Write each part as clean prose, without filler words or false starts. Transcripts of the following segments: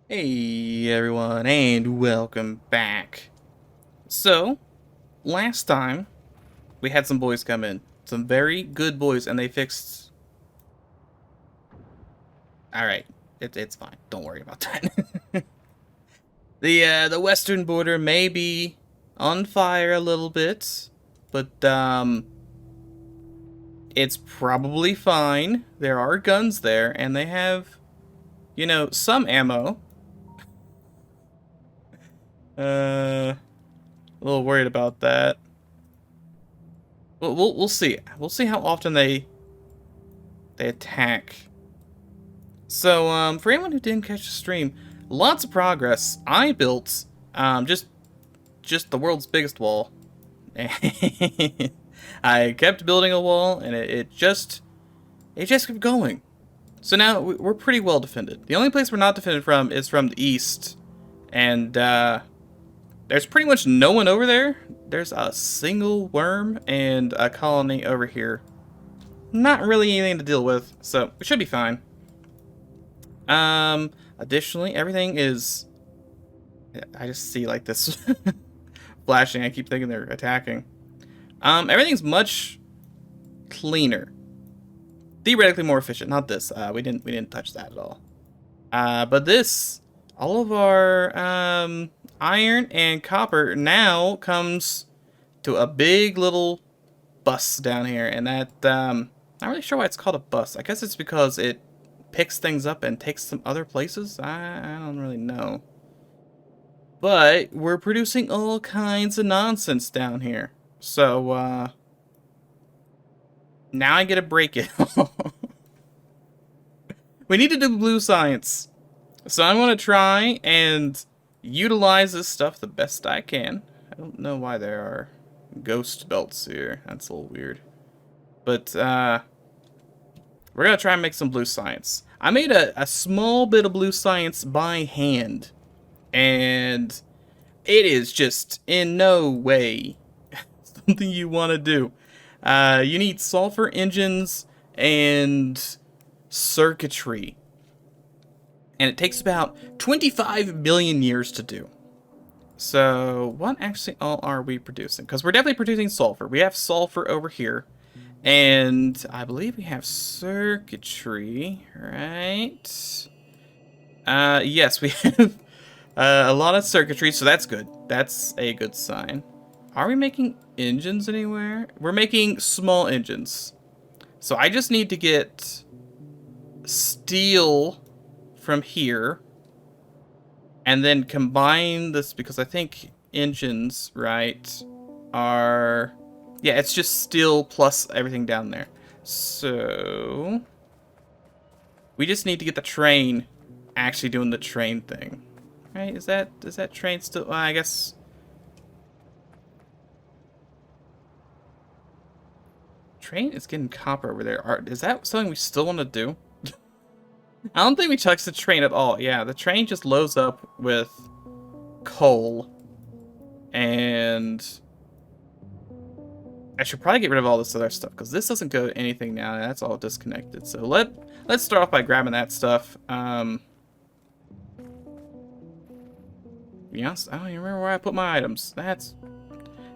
Hey everyone, and welcome back. So, last time we had some boys come in, some very good boys, and they fixed. All right, it's fine. Don't worry about that. The western border may be on fire a little bit, but it's probably fine. There are guns there, and they have, some ammo. A little worried about that. We'll see. We'll see how often they attack. So, for anyone who didn't catch the stream, lots of progress. I built, just the world's biggest wall. I kept building a wall, and it just kept going. So now we're pretty well defended. The only place we're not defended from is from the east, and there's pretty much no one over there. There's a single worm and a colony over here. Not really anything to deal with, so we should be fine. Additionally, everything is... I just see, like, this flashing. I keep thinking they're attacking. Everything's much cleaner. Theoretically more efficient. Not this. We didn't touch that at all. But this... all of our, iron and copper now comes to a big little bus down here. And that, not really sure why it's called a bus. I guess it's because it picks things up and takes them other places? I don't really know. But we're producing all kinds of nonsense down here. So, now I get to break it. We need to do blue science. So I'm going to try and utilize this stuff the best I can. I don't know why there are ghost belts here. That's a little weird. But, we're going to try and make some blue science. I made a small bit of blue science by hand. And it is just in no way something you want to do. You need sulfur engines and circuitry. And it takes about 25 million years to do. So, what actually all are we producing? Because we're definitely producing sulfur. We have sulfur over here. And I believe we have circuitry, right? Yes, we have a lot of circuitry, so that's good. That's a good sign. Are we making engines anywhere? We're making small engines. So I just need to get steel from here. And then combine this, because I think engines, right, are... yeah, it's just steel plus everything down there. So... we just need to get the train actually doing the train thing. Right, is that train still... well, I guess... train is getting copper over there. Is that something we still want to do? I don't think we touched the train at all. Yeah, the train just loads up with coal. And... I should probably get rid of all this other stuff, because this doesn't go to anything now. That's all disconnected. So let's start off by grabbing that stuff. Yes, I don't even remember where I put my items.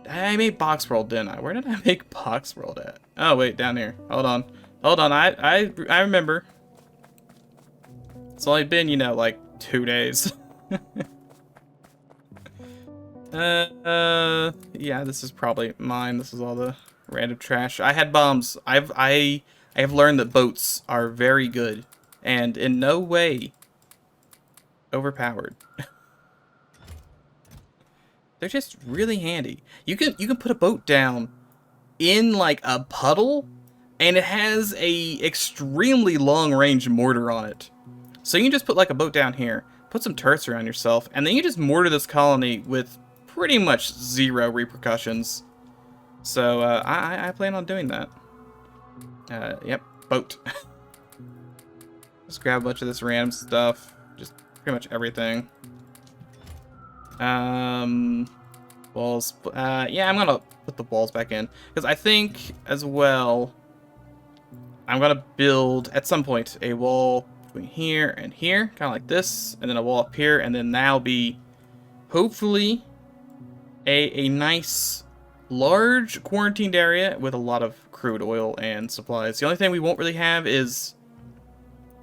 I made Box World, didn't I? Where did I make Box World at? Oh, wait, down here. Hold on. Hold on, I remember. It's only been, like 2 days. Yeah, this is probably mine. This is all the random trash. I had bombs. I have learned that boats are very good and in no way overpowered. They're just really handy. You can put a boat down in like a puddle, and it has a extremely long range mortar on it. So you can just put like a boat down here, put some turrets around yourself, and then you just mortar this colony with pretty much zero repercussions. So I plan on doing that. Yep, boat. Just grab a bunch of this random stuff, just pretty much everything. Walls. Yeah, I'm gonna put the walls back in, because I think as well I'm gonna build at some point a wall between here and here, kind of like this, and then a wall up here, and then that'll be hopefully a nice large quarantined area with a lot of crude oil and supplies. The only thing we won't really have is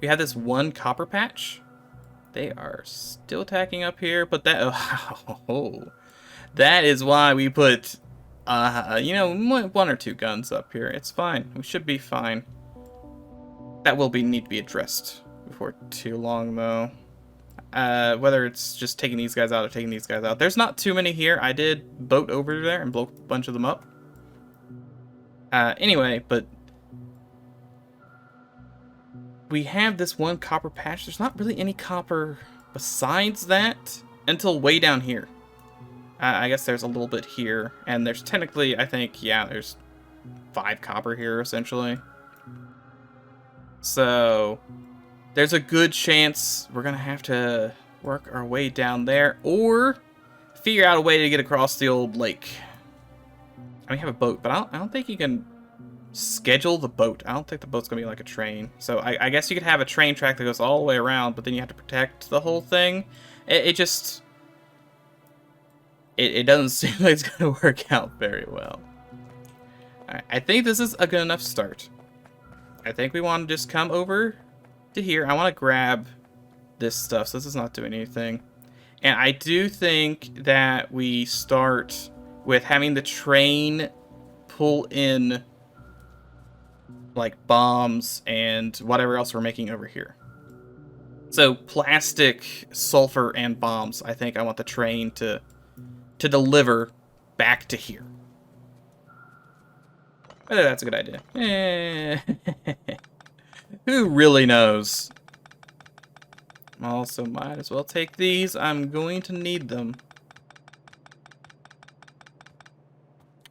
we have this one copper patch. They are still attacking up here, but that that is why we put you know, 1 or 2 guns up here. It's fine. We should be fine. That will need to be addressed before too long, though. Whether it's just taking these guys out or taking these guys out. There's not too many here. I did boat over there and blow a bunch of them up. Anyway, but we have this one copper patch. There's not really any copper besides that until way down here. I guess there's a little bit here, and there's technically, I think, yeah, there's 5 copper here, essentially. So, there's a good chance we're going to have to work our way down there, or figure out a way to get across the old lake. I mean, we have a boat, but I don't think you can schedule the boat. I don't think the boat's going to be like a train. So, I guess you could have a train track that goes all the way around, but then you have to protect the whole thing. It just... It doesn't seem like it's going to work out very well. Alright, I think this is a good enough start. I think we want to just come over to here. I want to grab this stuff, so this is not doing anything. And I do think that we start with having the train pull in like bombs and whatever else we're making over here. So plastic, sulfur, and bombs. I think I want the train to deliver back to here. Whether that's a good idea. Who really knows? Also, might as well take these. I'm going to need them.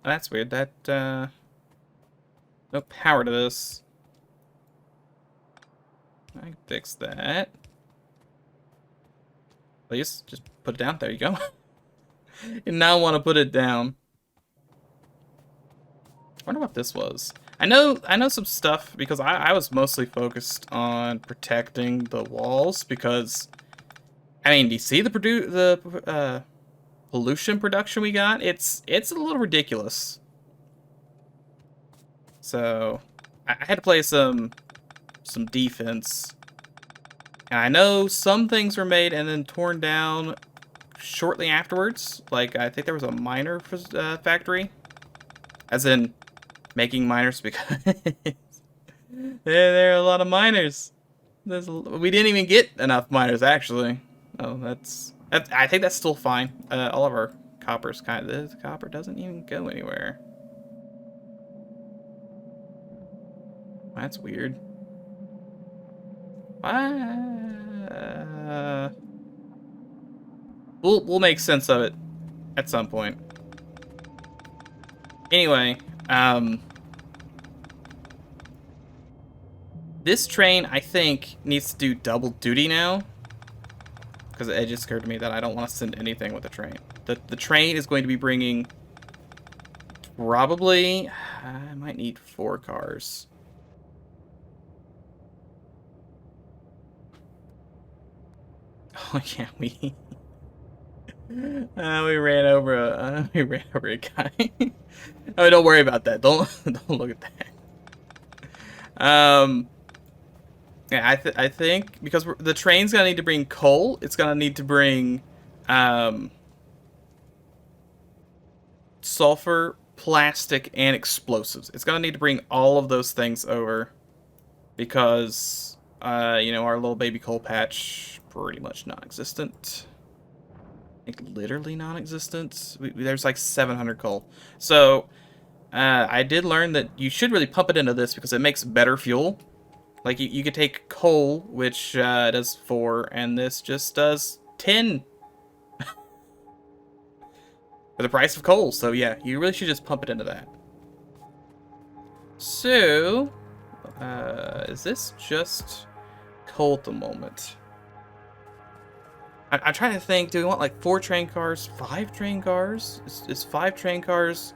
Oh, that's weird. That, no power to this. I can fix that. Please, just put it down. There you go. You now want to put it down. I wonder what this was. I know some stuff because I was mostly focused on protecting the walls because, I mean, do you see the pollution production we got? It's a little ridiculous. So I had to play some defense, and I know some things were made and then torn down shortly afterwards. Like, I think there was a miner factory, as in making miners, because there are a lot of miners. We didn't even get enough miners, actually. Oh, I think that's still fine. All of our copper's the copper doesn't even go anywhere. That's weird. We'll make sense of it at some point. Anyway, this train, I think, needs to do double duty now, because it just occurred to me that I don't want to send anything with the train. The train is going to be bringing probably, I might need 4 cars. Oh yeah, we ran over a guy. Oh, don't worry about that. Don't look at that. Yeah, I think because the train's gonna need to bring coal. It's gonna need to bring sulfur, plastic, and explosives. It's gonna need to bring all of those things over because you know, our little baby coal patch pretty much non-existent. Like, literally non-existent. There's like 700 coal. So I did learn that you should really pump it into this because it makes better fuel. Like, you could take coal, which does 4, and this just does 10 for the price of coal. So yeah, you really should just pump it into that. So is this just coal at the moment? I'm trying to think, do we want like 4 train cars, 5 train cars? Is 5 train cars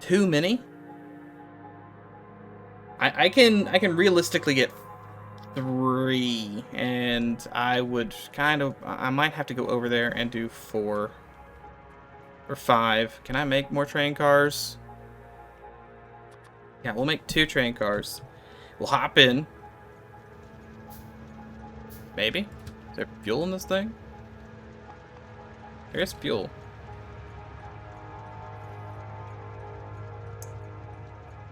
too many? I can realistically get 3, and I would I might have to go over there and do 4 or 5. Can I make more train cars? Yeah, we'll make 2 train cars. We'll hop in. Maybe? Is there fuel in this thing? There is fuel.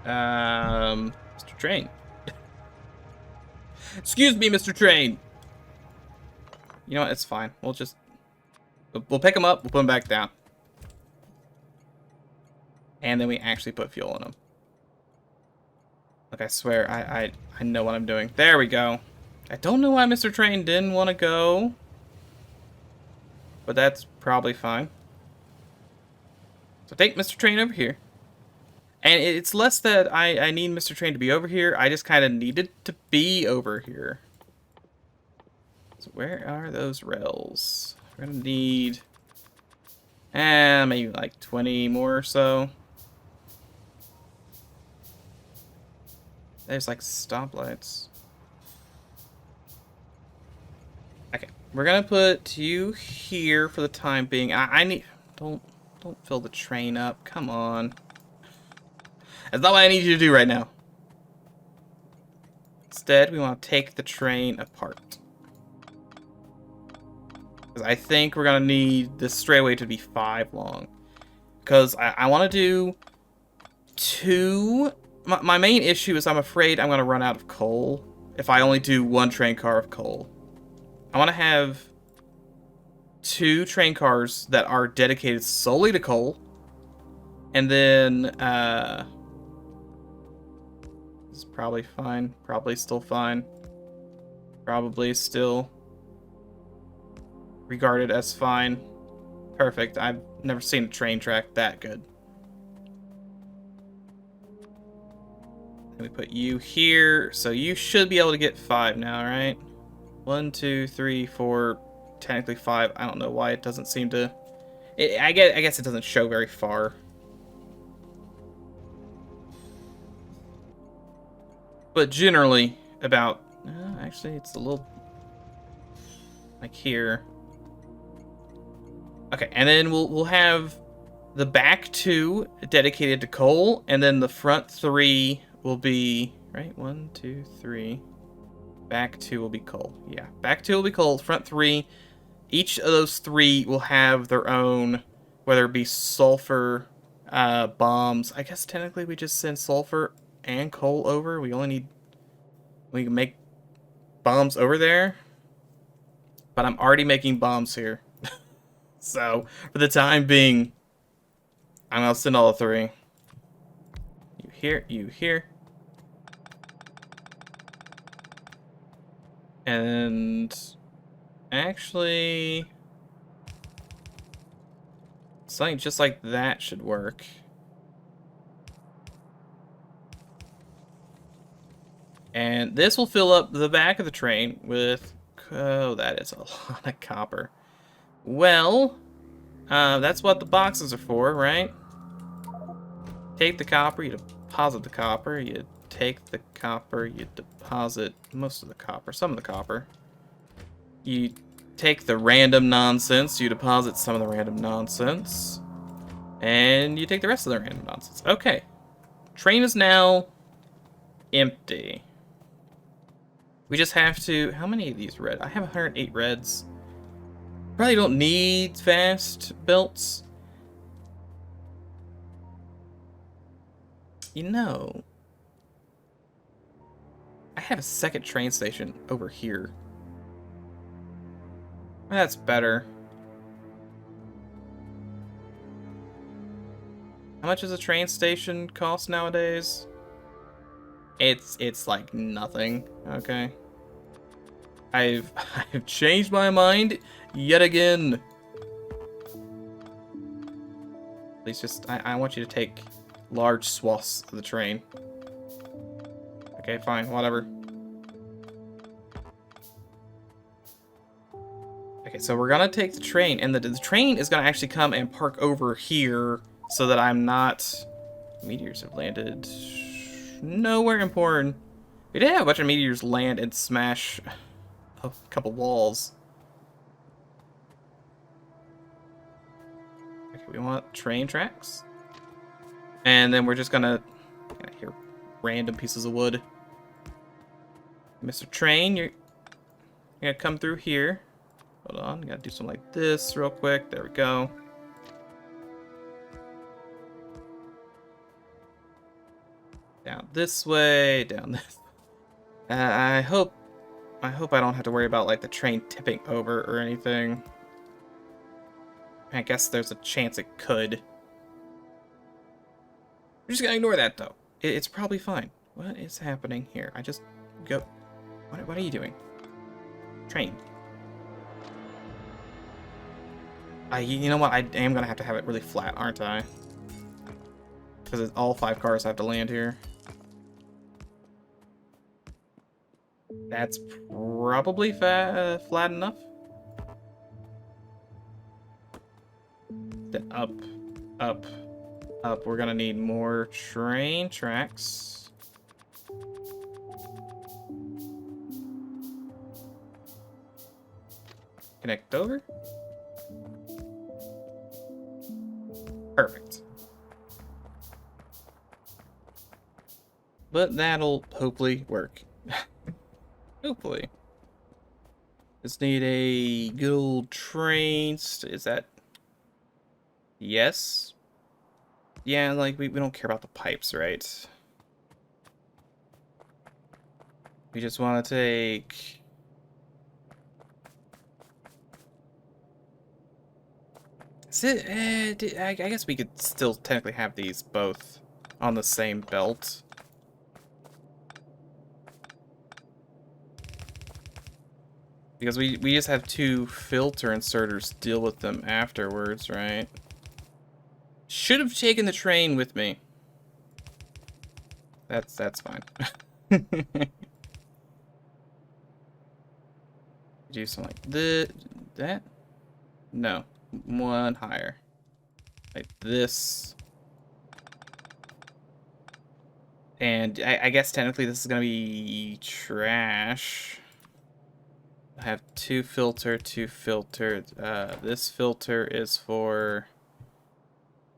Mr. Train. Excuse me, Mr. Train. You know what? It's fine. We'll pick him up. We'll put him back down. And then we actually put fuel in him. Look, I swear, I know what I'm doing. There we go. I don't know why Mr. Train didn't want to go. But that's probably fine. So take Mr. Train over here. And it's less that I need Mr. Train to be over here. I just kind of needed to be over here. So where are those rails? We're going to need... maybe like 20 more or so. There's like stoplights. Okay, we're going to put you here for the time being. I need... Don't fill the train up. Come on. That's not what I need you to do right now. Instead, we want to take the train apart. Because I think we're going to need this straightaway to be 5 long. Because I want to do 2... My main issue is I'm afraid I'm going to run out of coal if I only do 1 train car of coal. I want to have 2 train cars that are dedicated solely to coal. And then... It's probably fine. Probably still fine. Probably still regarded as fine. Perfect. I've never seen a train track that good. Let me put you here. So you should be able to get 5 now, right? 1, 2, 3, 4. Technically 5. I don't know why it doesn't seem to... I guess it doesn't show very far. But generally, about... actually, it's a little... like here. Okay, and then we'll have the back 2 dedicated to coal, and then the front 3 will be... right? 1, 2, 3. Back 2 will be coal. Yeah, back 2 will be coal. Front 3... each of those 3 will have their own... whether it be sulfur bombs. I guess technically we just send sulfur and coal over. We can make bombs over there, but I'm already making bombs here. So for the time being, I'm gonna send all 3. You here, and actually something just like that should work. And this will fill up the back of the train with... oh, that is a lot of copper. Well, that's what the boxes are for, right? Take the copper, you deposit the copper, you take the copper, you deposit most of the copper, some of the copper. You take the random nonsense, you deposit some of the random nonsense. And you take the rest of the random nonsense. Okay. Train is now empty. We just have to... how many of these red? I have 108 reds. Probably don't need fast belts. You know, I have a second train station over here. That's better. How much does a train station cost nowadays? It's like nothing. Okay. I've changed my mind yet again. Please just I want you to take large swaths of the train. Okay, fine, whatever. Okay, so we're gonna take the train, and the train is gonna actually come and park over here so that I'm not... meteors have landed nowhere important. We did have a bunch of meteors land and smash a couple walls. Okay, we want train tracks. And then we're just gonna hear random pieces of wood. Mr. Train, you're gonna come through here. Hold on, gotta do something like this real quick. There we go. Down this way, down this. I hope I don't have to worry about like the train tipping over or anything. I guess there's a chance it could. We're just gonna ignore that though. It's probably fine. What is happening here? I just go. What are you doing? Train. You know what? I am gonna have to have it really flat, aren't I? Because all 5 cars have to land here. That's probably flat enough. Then up, up, up. We're gonna need more train tracks. Connect over. Perfect. But that'll hopefully work. Hopefully. Just need a good old train. Is that... Yes? Yeah, like, we don't care about the pipes, right? We just want to take... Is it... I guess we could still technically have these both on the same belt. Because we just have 2 filter inserters, deal with them afterwards, right? Should have taken the train with me. That's fine. Do something like that? No. One higher. Like this. And I guess technically this is gonna be trash. I have 2 filter, 2 filter. This filter is for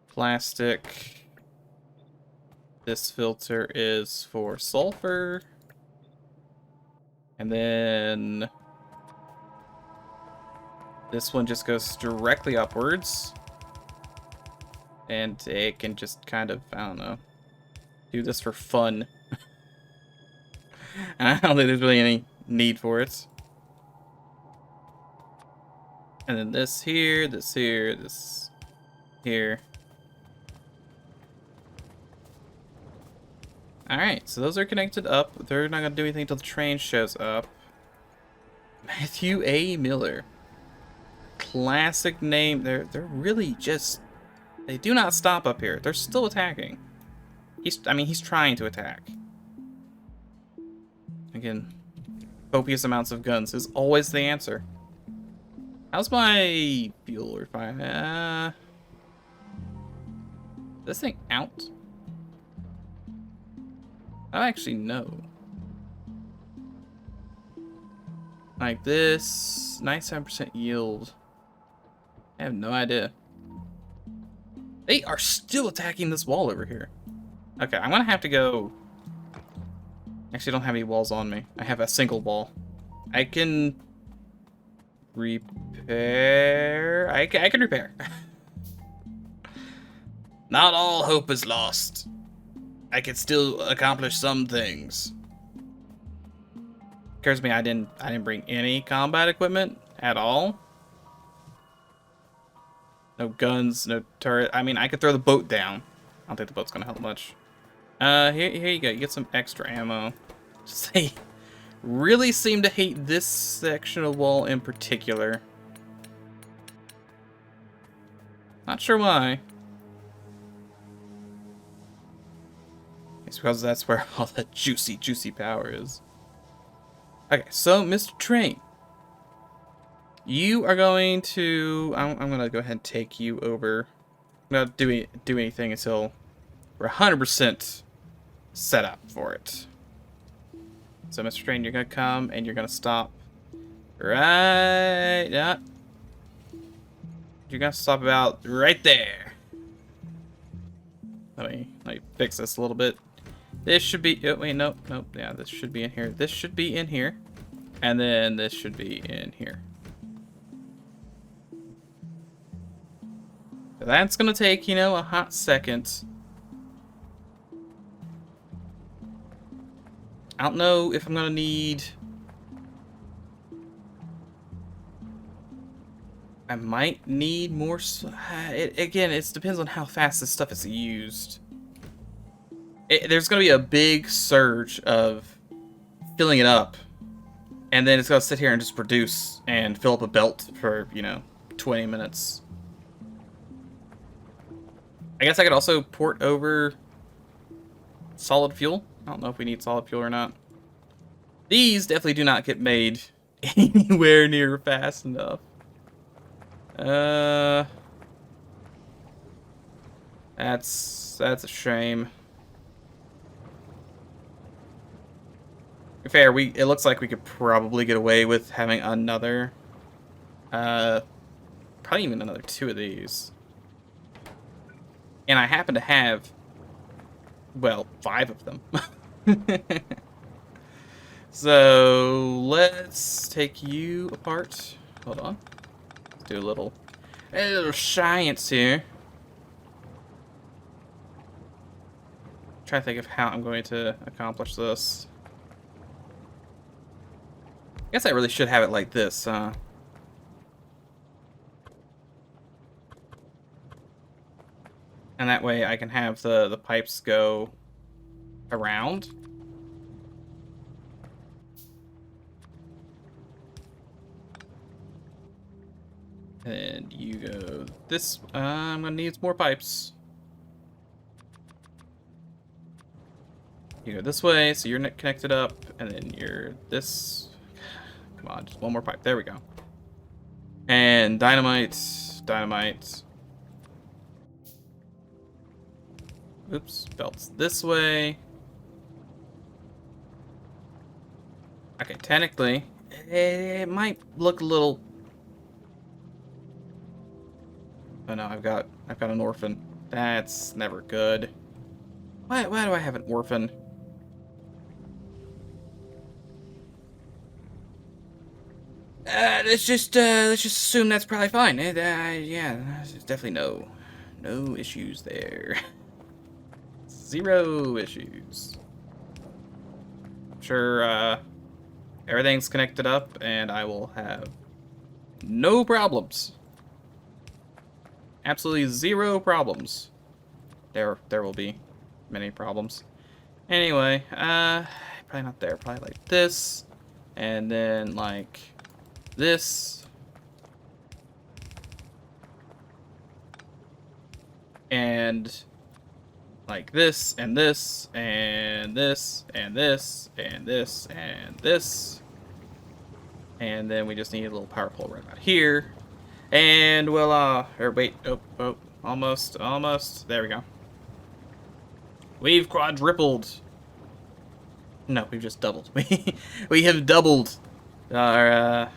plastic. This filter is for sulfur. And then this one just goes directly upwards. And it can just kind of, I don't know, do this for fun. I don't think there's really any need for it. And then this here, this here, this here. Alright, so those are connected up. They're not going to do anything until the train shows up. Matthew A. Miller. Classic name. They're really just... They do not stop up here. They're still attacking. He's trying to attack. Again, copious amounts of guns is always the answer. How's my fuel refinery? This thing out? I actually know. Like this, 97% yield. I have no idea. They are still attacking this wall over here. Okay, I'm gonna have to go. Actually, I don't have any walls on me. I have a single wall. I can repair. I can repair. Not all hope is lost. I can still accomplish some things. Occurs to me I didn't bring any combat equipment at all. No guns, no turret. I mean, I could throw the boat down. I don't think the boat's gonna help much. Here you go. You get some extra ammo. Just they really seem to hate this section of wall in particular. Not sure why. It's because that's where all the juicy power is. Okay, so Mr. Train, you are going to... I'm going to go ahead and take you over. I'm not do anything until we're 100% set up for it. So, Mr. Train, you're gonna come and you're gonna stop right. Yeah. You're gonna stop about right there. Let me fix this a little bit. This should be. Oh, wait, nope, nope. Yeah, this should be in here. This should be in here, and then this should be in here. So that's gonna take, you know, a hot second. I don't know if I'm gonna need. I might need more. Again, it depends on how fast this stuff is used. There's gonna be a big surge of filling it up, and then it's gonna sit here and just produce and fill up a belt for, you know, 20 minutes. I guess I could also port over solid fuel. I don't know if we need solid fuel or not. These definitely do not get made anywhere near fast enough. That's a shame. Fair, it looks like we could probably get away with having another, probably even another 2 of these. And I happen to have, well, 5 of them. So, let's take you apart. Hold on. Let's do a little science here. Try to think of how I'm going to accomplish this. I guess I really should have it like this, huh? And that way I can have the pipes go around. And you go this. I'm gonna need more pipes. You go this way, so you're connected up, and then you're this. Come on, just one more pipe. There we go. And dynamite. Oops, belts this way. Okay, technically, it might look a little. Oh no, I've got an orphan. That's never good. Why do I have an orphan? Let's just assume that's probably fine. Yeah, there's definitely no issues there. 0 issues. Sure, everything's connected up, and I will have no problems. Absolutely 0 problems. There will be many problems. Anyway, probably not there. Probably like this, and then like this, and like this, and this, and this, and this, and this, and this, and then we just need a little power pole right about here. And we'll, or wait, oh, almost, there we go. We've quadrupled. No, we've just doubled. We have doubled our,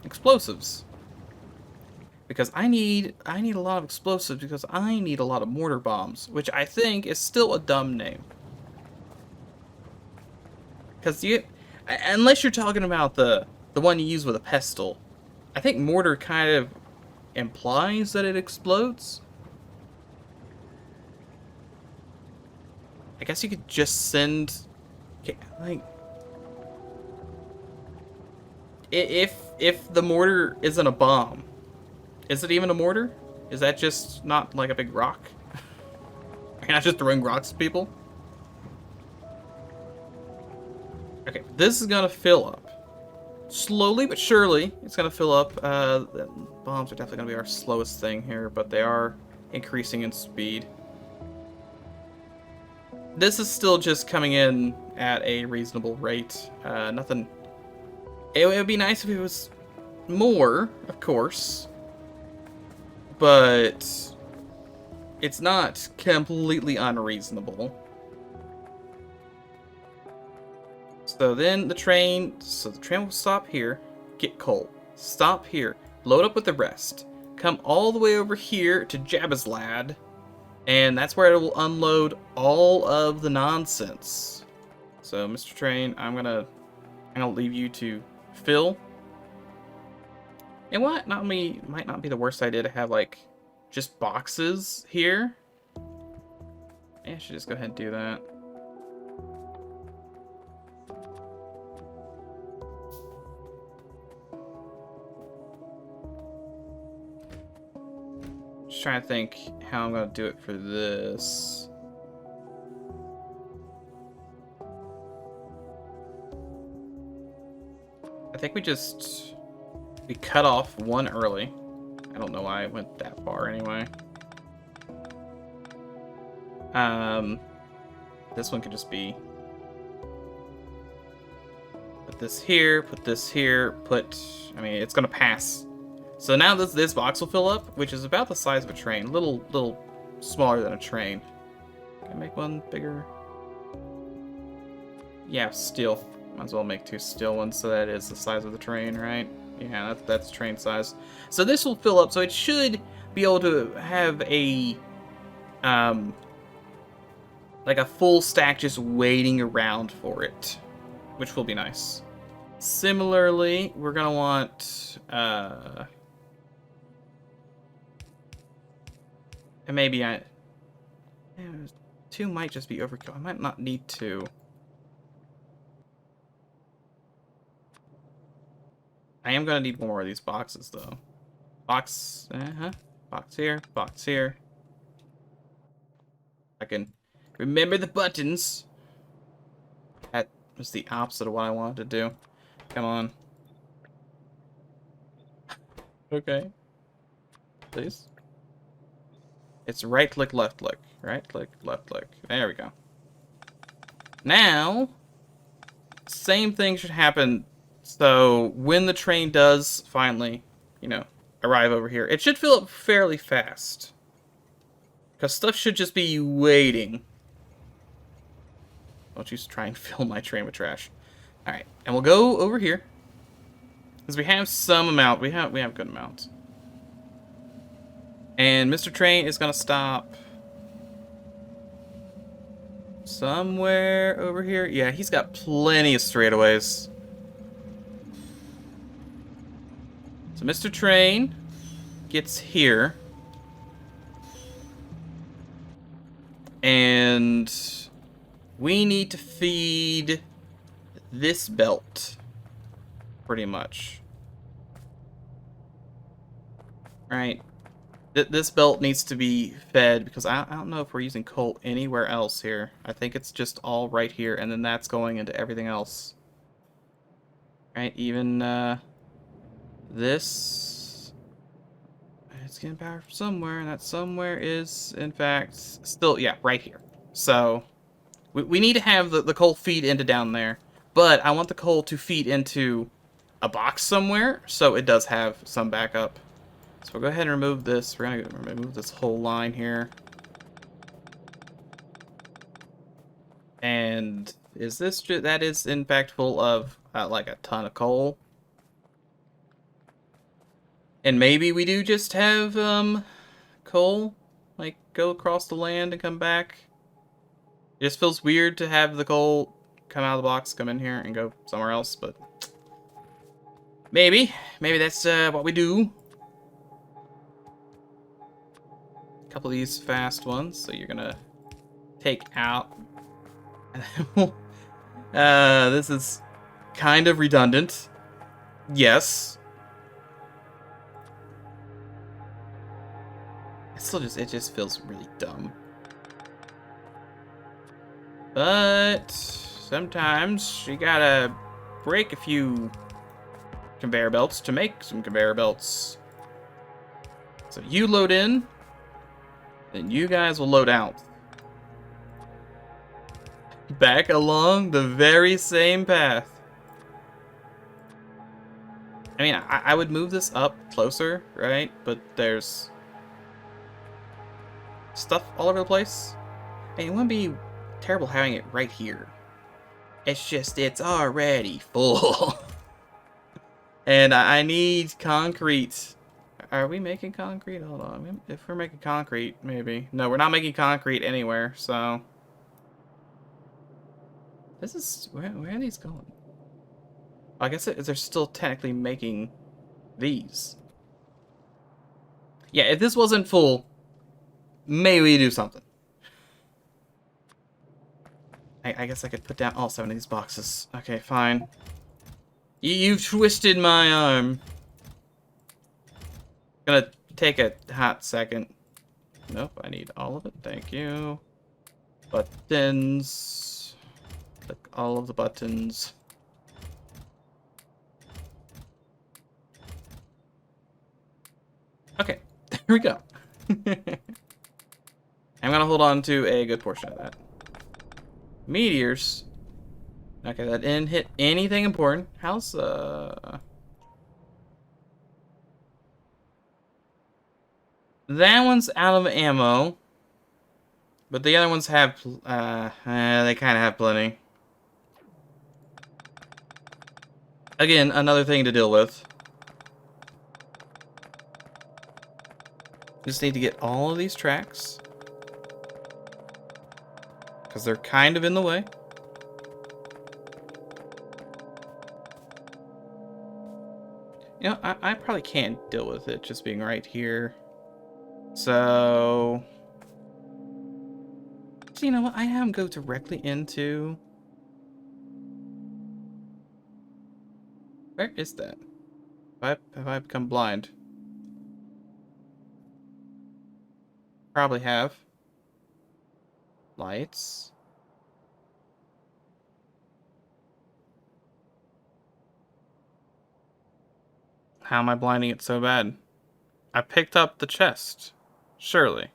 explosives. Because I need a lot of explosives because I need a lot of mortar bombs, which I think is still a dumb name. Because unless you're talking about the one you use with a pestle, I think mortar kind of implies that it explodes. I guess you could just send, like, if the mortar isn't a bomb, is it even a mortar? Is that just not like a big rock? Are you not just throwing rocks at people? Okay, this is gonna fill up. Slowly but surely, it's gonna fill up. The bombs are definitely gonna be our slowest thing here, but they are increasing in speed. This is still just coming in at a reasonable rate. Nothing. It would be nice if it was more, of course, but it's not completely unreasonable. So then the train will stop here, get coal, stop here, load up with the rest, come all the way over here to Jabba's Lad, and that's where it will unload all of the nonsense. So, Mr. Train, I'm gonna leave you to fill. And what might not be the worst idea to have like just boxes here. Yeah, I should just go ahead and do that. Just trying to think how I'm gonna do it for this. I think we cut off one early. I don't know why I went that far anyway. This one could just be put this here, I mean, it's gonna pass. So now this box will fill up, which is about the size of a train. Little smaller than a train. Can I make one bigger? Yeah, steel. Might as well make 2 steel ones so that is the size of the train, right? Yeah, that's train size. So this will fill up, so it should be able to have a like a full stack just waiting around for it, which will be nice. Similarly, we're gonna want and maybe 2 might just be overkill. I might not need 2. I am gonna need more of these boxes though. Box here, box here. I can remember the buttons. That was the opposite of what I wanted to do. Come on. Okay. Please. It's right click, left click. Right click, left click. There we go. Now, same thing should happen. So when the train does finally, arrive over here, it should fill up fairly fast. Because stuff should just be waiting. Don't you try and fill my train with trash. Alright, and we'll go over here. Because we have some amount. We have a good amount. And Mr. Train is going to stop somewhere over here. Yeah, he's got plenty of straightaways. So Mr. Train gets here. And we need to feed this belt. Pretty much. Right. This belt needs to be fed because I don't know if we're using coal anywhere else here. I think it's just all right here, and then that's going into everything else. Right, even this. It's getting power from somewhere, and that somewhere is, in fact, still, yeah, right here. So, we need to have the coal feed into down there, but I want the coal to feed into a box somewhere, so it does have some backup. So we'll go ahead and remove this. We're going to remove this whole line here. And is this that is in fact full of like a ton of coal. And maybe we do just have coal like go across the land and come back. It just feels weird to have the coal come out of the box, come in here and go somewhere else, but maybe that's what we do. A couple of these fast ones, so you're gonna take out. This is kind of redundant. Yes. It just feels really dumb. But sometimes you gotta break a few conveyor belts to make some conveyor belts. So you load in, then you guys will load out. Back along the very same path. I mean, I would move this up closer, right? But there's stuff all over the place. And it wouldn't be terrible having it right here. It's just, it's already full. And I need concrete. Are we making concrete? Hold on. If we're making concrete, maybe. No, we're not making concrete anywhere, so. This is, where are these going? I guess they're still technically making these. Yeah, if this wasn't full, maybe we do something. I guess I could put down all 7 of these boxes. Okay, fine. You've twisted my arm. Gonna take a hot second. Nope, I need all of it. Thank you. Buttons. Click all of the buttons. Okay, there we go. I'm gonna hold on to a good portion of that. Meteors. Okay, that didn't hit anything important. How's, that one's out of ammo. But the other ones have, they kind of have plenty. Again, another thing to deal with. Just need to get all of these tracks. Because they're kind of in the way. You know, I probably can't deal with it just being right here. So you know what? I have them go directly into... Where is that? Have I become blind? Probably have. Lights. How am I blinding it so bad? I picked up the chest. Surely.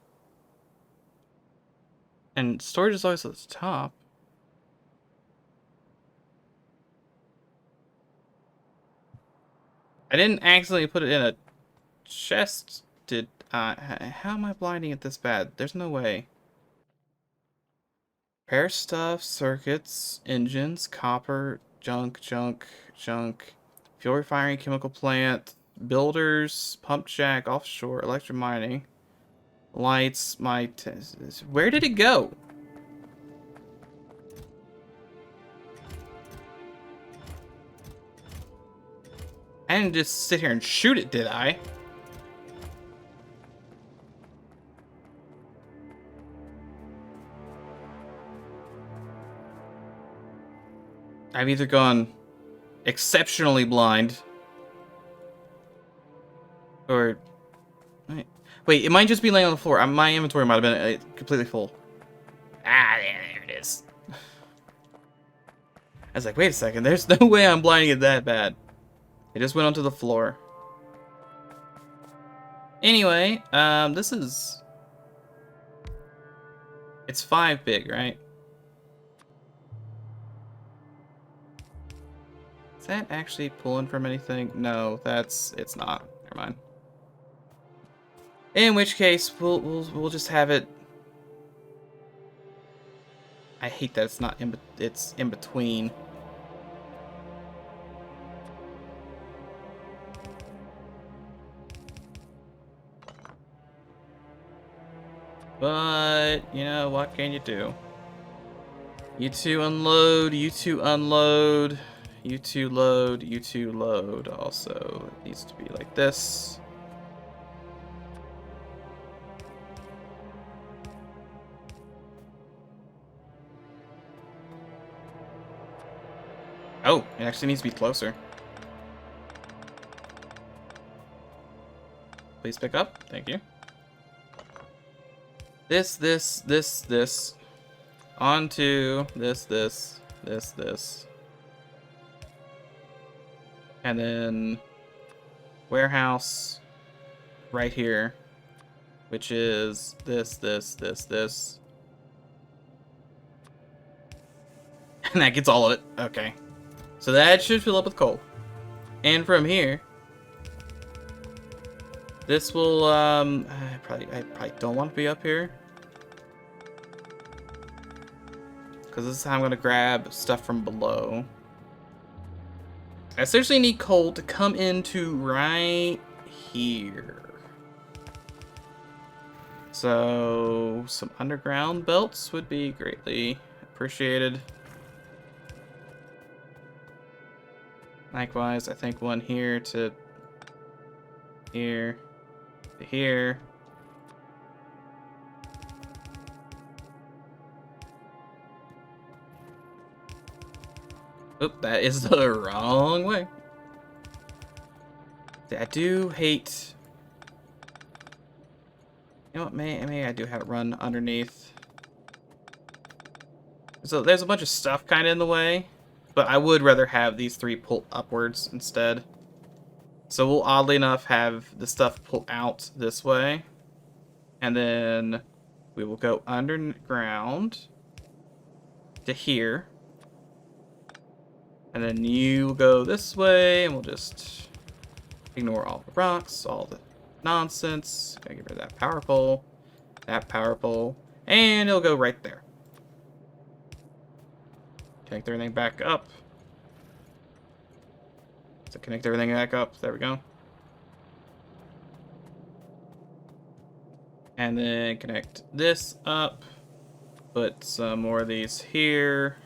And storage is always at the top. I didn't accidentally put it in a chest, did how am I blinding it this bad? There's no way. Repair stuff, circuits, engines, copper, junk, fuel refinery, chemical plant, builders, pump jack, offshore, electric mining, lights, where did it go? I didn't just sit here and shoot it, did I? I've either gone exceptionally blind, or... Wait, it might just be laying on the floor. My inventory might have been completely full. Ah, there it is. I was like, wait a second, there's no way I'm blinding it that bad. It just went onto the floor. Anyway, this is... It's 5 big, right? Is that actually pulling from anything? No, it's not. Never mind. In which case, we'll just have it. I hate that it's not it's in between. But you know, what can you do? You two unload, you two unload, you two load, you two load. Also, it needs to be like this. Oh, it actually needs to be closer. Please pick up. Thank you. This. Onto this. And then warehouse right here, which is this. And that gets all of it. Okay. So that should fill up with coal. And from here, this will, I probably don't want to be up here. Because this is how I'm going to grab stuff from below. I seriously need coal to come into right here. So, some underground belts would be greatly appreciated. Likewise, I think one here to here to here. Oop, that is the wrong way. I do hate... You know what, maybe I do have it run underneath. So there's a bunch of stuff kind of in the way, but I would rather have these three pull upwards instead. So we'll oddly enough have the stuff pull out this way, and then we will go underground to here, and then you go this way, and we'll just ignore all the rocks, all the nonsense. Gotta get rid of that power pole, and it'll go right there. Connect everything back up. So connect everything back up. There we go. And then connect this up. Put some more of these here.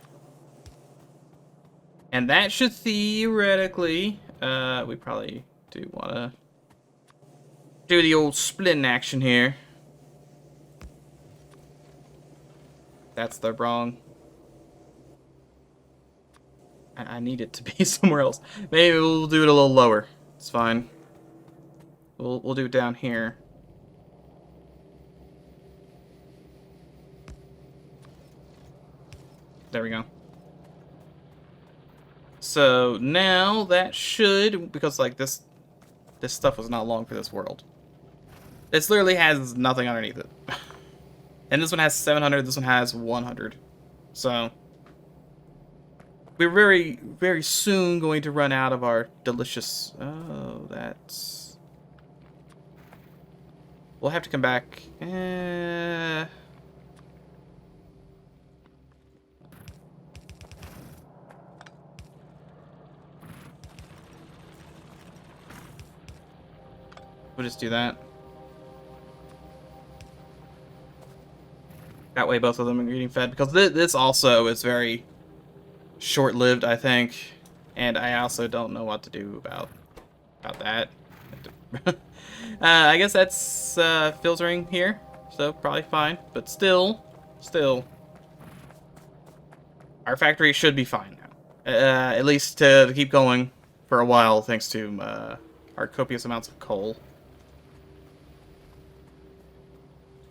And that should theoretically, we probably do want to do the old splitting action here. That's the wrong. I need it to be somewhere else. Maybe we'll do it a little lower. It's fine. We'll do it down here. There we go. So now that should, because like this stuff was not long for this world. This literally has nothing underneath it. And this one has 700, this one has 100. So we're very, very soon going to run out of our delicious... Oh, that's... We'll have to come back. We'll just do that. That way both of them are getting fed. Because this also is very short-lived, I think. And I also don't know what to do about that. I guess that's filtering here. So probably fine. But still. Our factory should be fine now. At least to keep going for a while, thanks to our copious amounts of coal.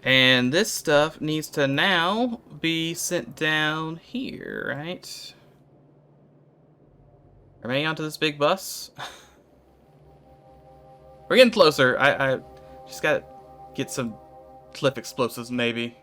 And this stuff needs to now be sent down here, right? Are we onto this big bus? We're getting closer. I just gotta get some cliff explosives, maybe.